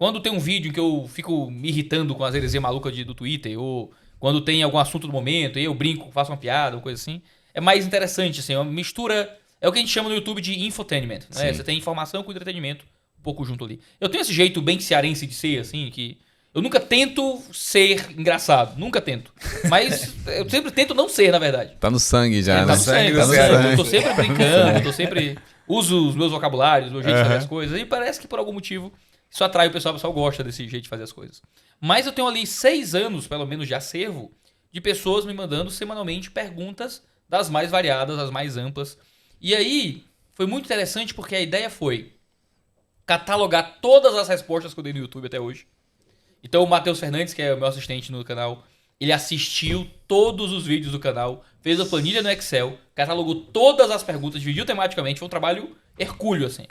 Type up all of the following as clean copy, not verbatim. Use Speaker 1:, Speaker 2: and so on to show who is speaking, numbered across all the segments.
Speaker 1: Quando tem um vídeo em que eu fico me irritando com as heresias malucas do Twitter, ou quando tem algum assunto do momento, e eu brinco, faço uma piada, uma coisa assim, é mais interessante, assim, uma mistura... É o que a gente chama no YouTube de infotainment, né? Você tem informação com entretenimento um pouco junto ali. Eu tenho esse jeito bem cearense de ser, assim, que... Eu nunca tento ser engraçado, nunca tento. Mas eu sempre tento não ser, na verdade.
Speaker 2: Tá no sangue já, né?
Speaker 1: Tá no sangue. Eu tô sempre brincando, eu tô sempre... Uso os meus vocabulários, o meu jeito de fazer as coisas. E parece que por algum motivo isso atrai o pessoal gosta desse jeito de fazer as coisas. Mas eu tenho ali 6 anos, pelo menos, de acervo de pessoas me mandando semanalmente perguntas das mais variadas, das mais amplas. E aí foi muito interessante porque a ideia foi catalogar todas as respostas que eu dei no YouTube até hoje. Então o Matheus Fernandes, que é o meu assistente no canal, ele assistiu todos os vídeos do canal, fez a planilha no Excel, catalogou todas as perguntas, dividiu tematicamente, foi um trabalho hercúleo, assim.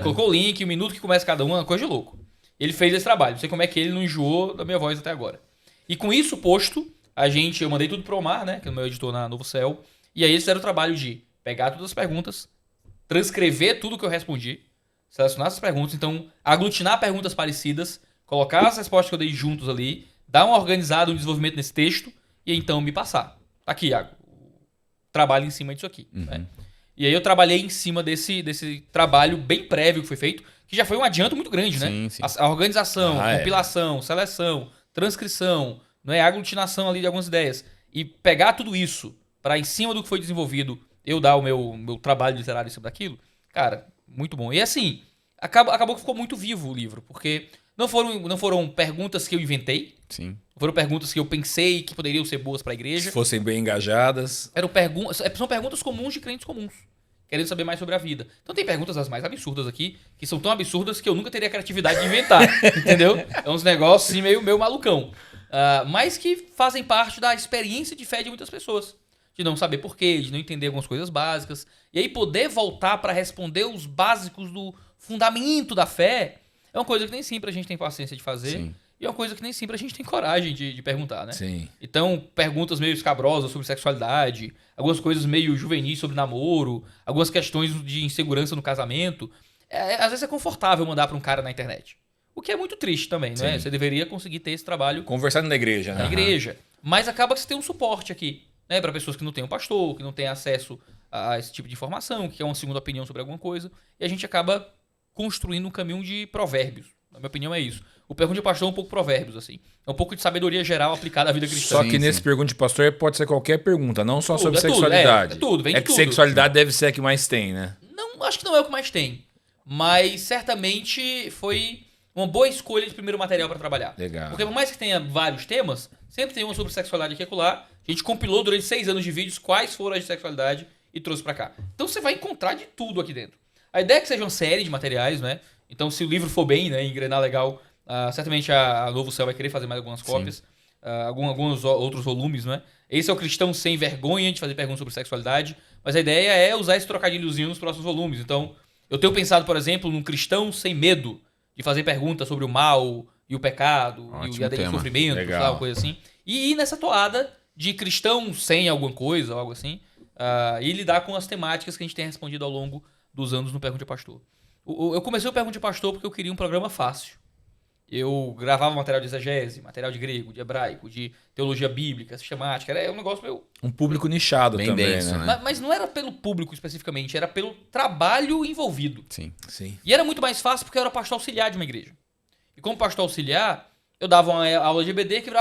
Speaker 1: Colocou o link, o minuto que começa cada uma coisa de louco. Ele fez esse trabalho, não sei como é que ele não enjoou da minha voz até agora. E com isso posto, eu mandei tudo pro Omar, né, que é o meu editor na Novo Céu, e aí eles fizeram o trabalho de pegar todas as perguntas, transcrever tudo que eu respondi, selecionar essas perguntas, então aglutinar perguntas parecidas, colocar as respostas que eu dei juntos ali, dar uma organizada, um desenvolvimento nesse texto e então me passar. Tá aqui, Iago. Trabalho em cima disso aqui. Né? E aí eu trabalhei em cima desse trabalho bem prévio que foi feito, que já foi um adianto muito grande, né?
Speaker 2: Sim.
Speaker 1: A organização, compilação, seleção, transcrição, a aglutinação ali de algumas ideias. E pegar tudo isso para em cima do que foi desenvolvido, eu dar o meu trabalho literário em cima daquilo, cara, muito bom. E assim, acabou que ficou muito vivo o livro, porque... Não foram perguntas que eu inventei.
Speaker 2: Sim.
Speaker 1: Foram perguntas que eu pensei que poderiam ser boas para a igreja.
Speaker 3: Se fossem bem engajadas.
Speaker 1: São perguntas comuns de crentes comuns, querendo saber mais sobre a vida. Então tem perguntas as mais absurdas aqui, que são tão absurdas que eu nunca teria a criatividade de inventar. Entendeu? É uns negócios assim, meio malucão. Mas que fazem parte da experiência de fé de muitas pessoas. De não saber porquê, de não entender algumas coisas básicas. E aí poder voltar para responder os básicos do fundamento da fé... É uma coisa que nem sempre a gente tem paciência de fazer. Sim. E é uma coisa que nem sempre a gente tem coragem de perguntar, né?
Speaker 3: Sim.
Speaker 1: Então, perguntas meio escabrosas sobre sexualidade, algumas coisas meio juvenis sobre namoro, algumas questões de insegurança no casamento. Às vezes é confortável mandar para um cara na internet. O que é muito triste também, não é? Você deveria conseguir ter esse trabalho...
Speaker 3: Conversando na igreja, né?
Speaker 1: Na igreja. Mas acaba que você tem um suporte aqui, né? Para pessoas que não têm um pastor, que não têm acesso a esse tipo de informação, que quer uma segunda opinião sobre alguma coisa. E a gente acaba... construindo um caminho de provérbios. Na minha opinião é isso. O Pergunta de Pastor é um pouco provérbios, assim. É um pouco de sabedoria geral aplicada à vida cristã.
Speaker 3: Só que nesse Pergunta de Pastor pode ser qualquer pergunta, não só sobre sexualidade.
Speaker 1: Vem de
Speaker 3: tudo. Sexualidade deve ser a que mais tem, né?
Speaker 1: Não, acho que não é o que mais tem. Mas certamente foi uma boa escolha de primeiro material para trabalhar.
Speaker 3: Legal.
Speaker 1: Porque por mais que tenha vários temas, sempre tem uma sobre sexualidade aqui e acolá. A gente compilou durante 6 anos de vídeos quais foram as de sexualidade e trouxe para cá. Então você vai encontrar de tudo aqui dentro. A ideia é que seja uma série de materiais, né? Então, se o livro for bem, né, engrenar legal, certamente a Novo Céu vai querer fazer mais algumas cópias, alguns outros volumes, né? Esse é o Cristão Sem Vergonha de fazer perguntas sobre sexualidade, mas a ideia é usar esse trocadilhozinho nos próximos volumes. Então, eu tenho pensado, por exemplo, num Cristão Sem Medo, de fazer perguntas sobre o mal e o pecado, e o sofrimento, tal, coisa assim. E ir nessa toada de cristão sem alguma coisa, ou algo assim, e lidar com as temáticas que a gente tem respondido ao longo dos anos no Pergunte Pastor. Eu comecei o Pergunte Pastor porque eu queria um programa fácil. Eu gravava material de exegese, material de grego, de hebraico, de teologia bíblica, sistemática. Era um negócio meio...
Speaker 3: Um público nichado bem também, denso,
Speaker 1: né? Mas não era pelo público especificamente, era pelo trabalho envolvido.
Speaker 2: Sim.
Speaker 1: E era muito mais fácil porque eu era pastor auxiliar de uma igreja. E como pastor auxiliar, eu dava uma aula de EBD que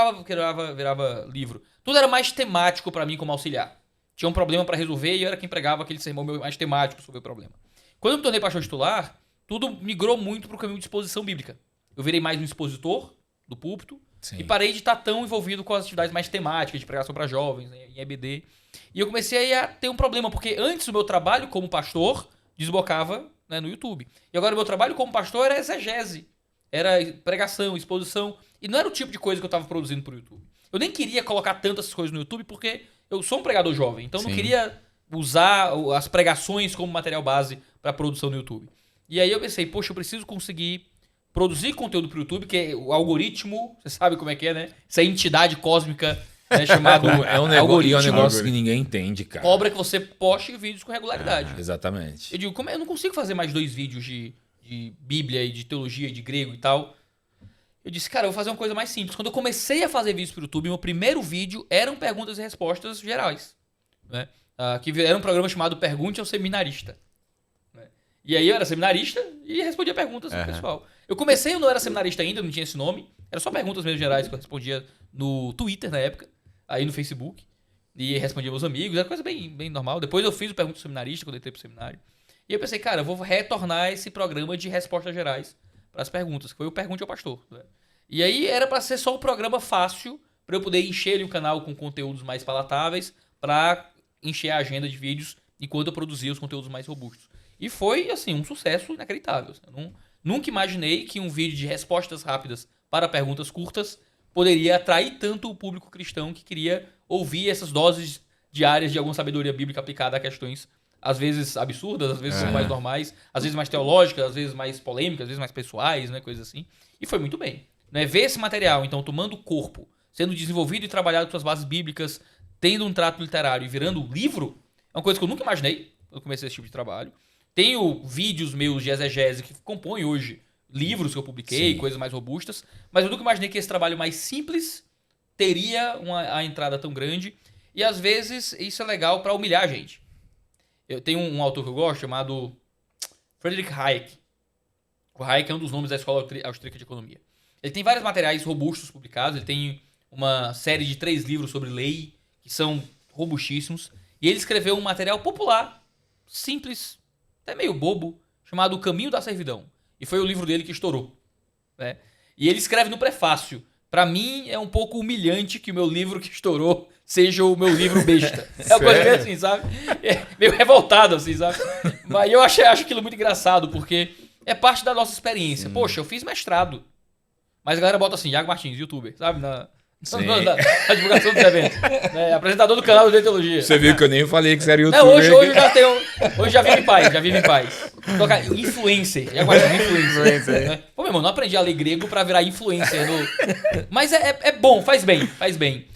Speaker 1: virava livro. Tudo era mais temático para mim como auxiliar. Tinha um problema para resolver e eu era quem pregava aquele sermão mais temático sobre o problema. Quando eu me tornei pastor titular, tudo migrou muito para o caminho de exposição bíblica. Eu virei mais um expositor do púlpito. Sim. E parei de estar tão envolvido com as atividades mais temáticas, de pregação para jovens, em EBD. E eu comecei a ter um problema, porque antes o meu trabalho como pastor desbocava, né, no YouTube. E agora o meu trabalho como pastor era exegese, era pregação, exposição. E não era o tipo de coisa que eu estava produzindo para o YouTube. Eu nem queria colocar tantas coisas no YouTube, porque eu sou um pregador jovem. Então eu não queria usar as pregações como material base para produção no YouTube. E aí eu pensei, poxa, eu preciso conseguir produzir conteúdo pro YouTube, que é o algoritmo, você sabe como é que é, né? Essa entidade cósmica, né, chamado
Speaker 3: algoritmo. É um negócio que ninguém entende, cara.
Speaker 1: Cobra que você poste vídeos com regularidade.
Speaker 3: Exatamente.
Speaker 1: Eu digo, eu não consigo fazer mais 2 vídeos de Bíblia e de teologia e de grego e tal. eu disse, cara, eu vou fazer uma coisa mais simples. Quando eu comecei a fazer vídeos pro YouTube, meu primeiro vídeo eram perguntas e respostas gerais. Né? Que era um programa chamado Pergunte ao Seminarista. Né? E aí eu era seminarista e respondia perguntas do pessoal. Eu comecei, eu não era seminarista ainda, não tinha esse nome. Era só perguntas mesmo gerais que eu respondia no Twitter na época, aí no Facebook. E respondia meus amigos, era coisa bem, bem normal. Depois eu fiz o Pergunta ao Seminarista, quando eu entrei pro seminário. E eu pensei, cara, eu vou retornar esse programa de respostas gerais para as perguntas, que foi o Pergunte ao Pastor. Né? E aí era para ser só um programa fácil, para eu poder encher o canal com conteúdos mais palatáveis, para encher a agenda de vídeos enquanto eu produzia os conteúdos mais robustos. E foi, assim, um sucesso inacreditável. Eu nunca imaginei que um vídeo de respostas rápidas para perguntas curtas poderia atrair tanto o público cristão que queria ouvir essas doses diárias de alguma sabedoria bíblica aplicada a questões às vezes absurdas, às vezes mais normais, às vezes mais teológicas, às vezes mais polêmicas, às vezes mais pessoais, né, coisas assim. E foi muito bem. Né? Ver esse material, então, tomando corpo, sendo desenvolvido e trabalhado com suas bases bíblicas, tendo um trato literário e virando livro, é uma coisa que eu nunca imaginei quando comecei esse tipo de trabalho. Tenho vídeos meus de exegese que compõem hoje livros que eu publiquei, coisas mais robustas, mas eu nunca imaginei que esse trabalho mais simples teria a entrada tão grande. E às vezes isso é legal para humilhar a gente. Eu tenho um autor que eu gosto chamado Friedrich Hayek. O Hayek é um dos nomes da Escola Austríaca de Economia. Ele tem vários materiais robustos publicados. Ele tem uma série de 3 livros sobre lei, que são robustíssimos. E ele escreveu um material popular, simples, até meio bobo, chamado O Caminho da Servidão. E foi o livro dele que estourou. Né? E ele escreve no prefácio. Pra mim, é um pouco humilhante que o meu livro que estourou seja o meu livro besta. É uma coisa meio assim, sabe? É meio revoltado, assim, sabe? Mas eu acho aquilo muito engraçado, porque é parte da nossa experiência. Poxa, eu fiz mestrado. Mas a galera bota assim, Iago Martins, youtuber, sabe? Na divulgação dos eventos. Né? Apresentador do canal do Teologia.
Speaker 3: Você viu que eu nem falei que você era youtuber.
Speaker 1: Não, hoje eu já tenho. Hoje já vive em paz. Tocar influencer. Iago Martins, influencer. Né? Pô, meu irmão, não aprendi a ler grego pra virar influencer. Mas é bom, faz bem.